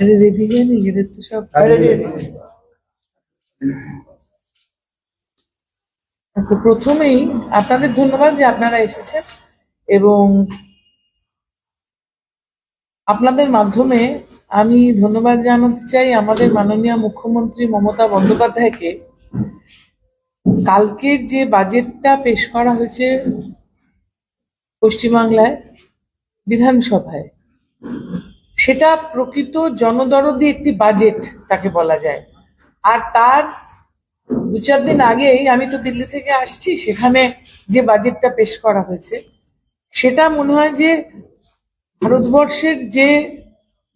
Ready হয়নি এদের তো সব তো প্রথমেই আপনাদের ধন্যবাদ যে আপনারা এসেছেন এবং আপনাদের মাধ্যমে আমি ধন্যবাদ জানাতে চাই আমাদের মাননীয় মুখ্যমন্ত্রী মমতা বন্দ্যোপাধ্যায়কে। কালকের যে বাজেটটা পেশ করা হয়েছে পশ্চিমবাংলায় বিধানসভায়, সেটা প্রকৃত জনদরদি একটি বাজেট তাকে বলা যায়। আর তার 2-4 দিন আগেই আমি তো দিল্লি থেকে আসছি, সেখানে যে বাজেটটা পেশ করা হয়েছে সেটা মনে হয় যে ভারতবর্ষের যে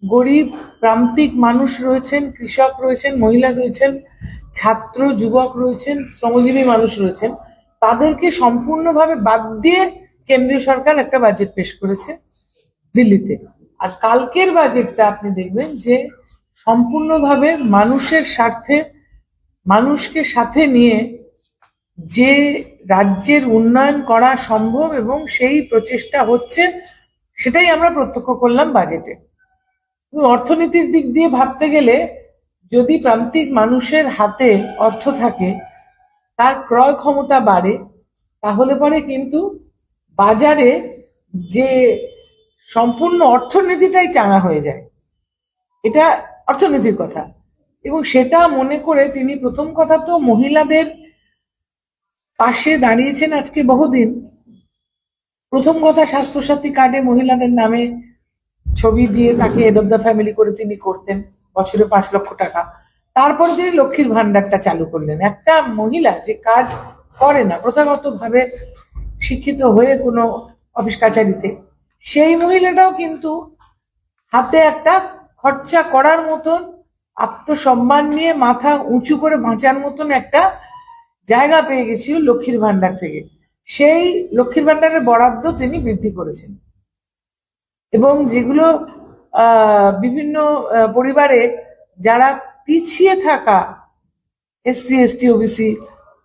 গরিব প্রান্তিক মানুষ রয়েছেন, কৃষক রয়েছেন, মহিলা রয়েছেন, ছাত্র যুবক রয়েছেন, শ্রমজীবী মানুষ রয়েছেন, তাদেরকে সম্পূর্ণভাবে বাদ দিয়ে কেন্দ্রীয় সরকার একটা বাজেট পেশ করেছে দিল্লিতে। আর কালকের বাজেটটা আপনি দেখবেন যে সম্পূর্ণভাবে মানুষের স্বার্থে, মানুষকে সাথে নিয়ে যে রাজ্যের উন্নয়ন করা সম্ভব এবং সেই প্রচেষ্টা হচ্ছে, সেটাই আমরা প্রত্যক্ষ করলাম বাজেটে। অর্থনীতির দিক দিয়ে ভাবতে গেলে যদি প্রান্তিক মানুষের হাতে অর্থ থাকে, তার ক্রয় ক্ষমতা বাড়ে, তাহলে পরে কিন্তু বাজারে যে সম্পূর্ণ অর্থনীতিটাই চাঙা হয়ে যায়। এটা অর্থনীতির কথা। এবং সেটা মনে করে তিনি প্রথম কথা তো মহিলাদের পাশে দাঁড়িয়েছেন আজকে বহুদিন। প্রথম কথা, স্বাস্থ্যসাথী কার্ডে মহিলাদের নামে ছবি দিয়ে তাকে হেড অফ দ্য ফ্যামিলি করে তিনি করতেন, বছরে 5 লক্ষ টাকা। তারপরে তিনি লক্ষ্মীর ভান্ডারটা চালু করলেন। একটা মহিলা যে কাজ করে না প্রথাগত ভাবে শিক্ষিত হয়ে কোনো অফিস কাছারিতে, সেই মহিলাটাও কিন্তু হাতে একটা খরচা করার মতন, আত্মসম্মান নিয়ে মাথা উঁচু করে বাঁচার মতন একটা জায়গা পেয়ে গেছিল লক্ষ্মীর ভান্ডার থেকে। সেই লক্ষ্মীর ভান্ডারের বরাদ্দ তিনি বৃদ্ধি করেছেন এবং যেগুলো বিভিন্ন পরিবারে যারা পিছিয়ে থাকা এসসি এসটি ওবিসি,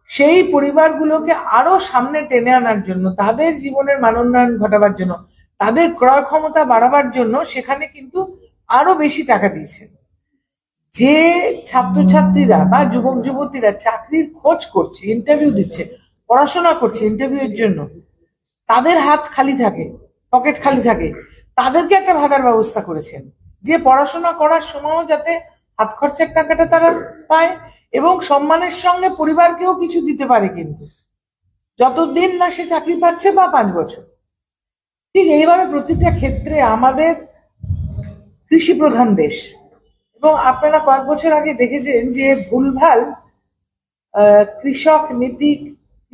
সেই পরিবারগুলোকে আরো সামনে টেনে আনার জন্য, তাদের জীবনের মানোন্নয়ন ঘটাবার জন্য, তাদের ক্রয় ক্ষমতা বাড়াবার জন্য সেখানে কিন্তু আরো বেশি টাকা দিয়েছেন। যে ছাত্রছাত্রীরা বা যুবক যুবতীরা চাকরির খোঁজ করছে, ইন্টারভিউ দিচ্ছে, পড়াশোনা করছে ইন্টারভিউর জন্য, তাদের হাত খালি থাকে, পকেট খালি থাকে, তাদেরকে একটা ভাতার ব্যবস্থা করেছেন যে পড়াশোনা করার সময়ও যাতে হাত খরচার টাকাটা তারা পায় এবং সম্মানের সঙ্গে পরিবারকেও কিছু দিতে পারে, কিন্তু যতদিন না সে চাকরি পাচ্ছে বা 5 বছর। ঠিক এইভাবে প্রতিটা ক্ষেত্রে আমাদের কৃষি প্রধান দেশ এবং আপনারা কয়েক বছর আগে দেখেছেন যে ভুলভাল কৃষক নীতি,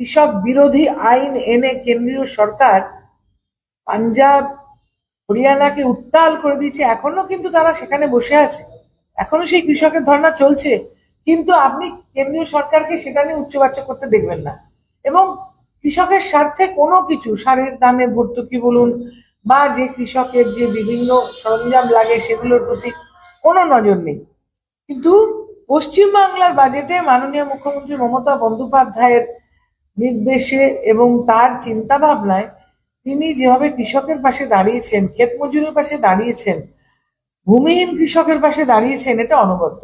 কৃষক বিরোধী আইন এনে কেন্দ্রীয় সরকার পাঞ্জাব হরিয়ানাকে উত্তাল করে দিয়েছে। এখনো কিন্তু তারা সেখানে বসে আছে, এখনো সেই কৃষকের ধর্ণা চলছে, কিন্তু আপনি কেন্দ্রীয় সরকারকে সেটা নিয়ে উচ্চবাচ্য করতে দেখবেন না। এবং কৃষকের স্বার্থে কোনো কিছু, সারের দামে ভর্তুকি বলুন বা যে কৃষকের যে বিভিন্ন সরঞ্জাম লাগে সেগুলোর প্রতি কোনো নজর নেই। কিন্তু পশ্চিমবাংলার বাজেটে মাননীয় মুখ্যমন্ত্রী মমতা বন্দ্যোপাধ্যায়ের নির্দেশে এবং তার চিন্তা ভাবনায় তিনি যেভাবে কৃষকের পাশে দাঁড়িয়েছেন, ক্ষেত মজুরের পাশে দাঁড়িয়েছেন, ভূমিহীন কৃষকের পাশে দাঁড়িয়েছেন, এটা অনবদ্য।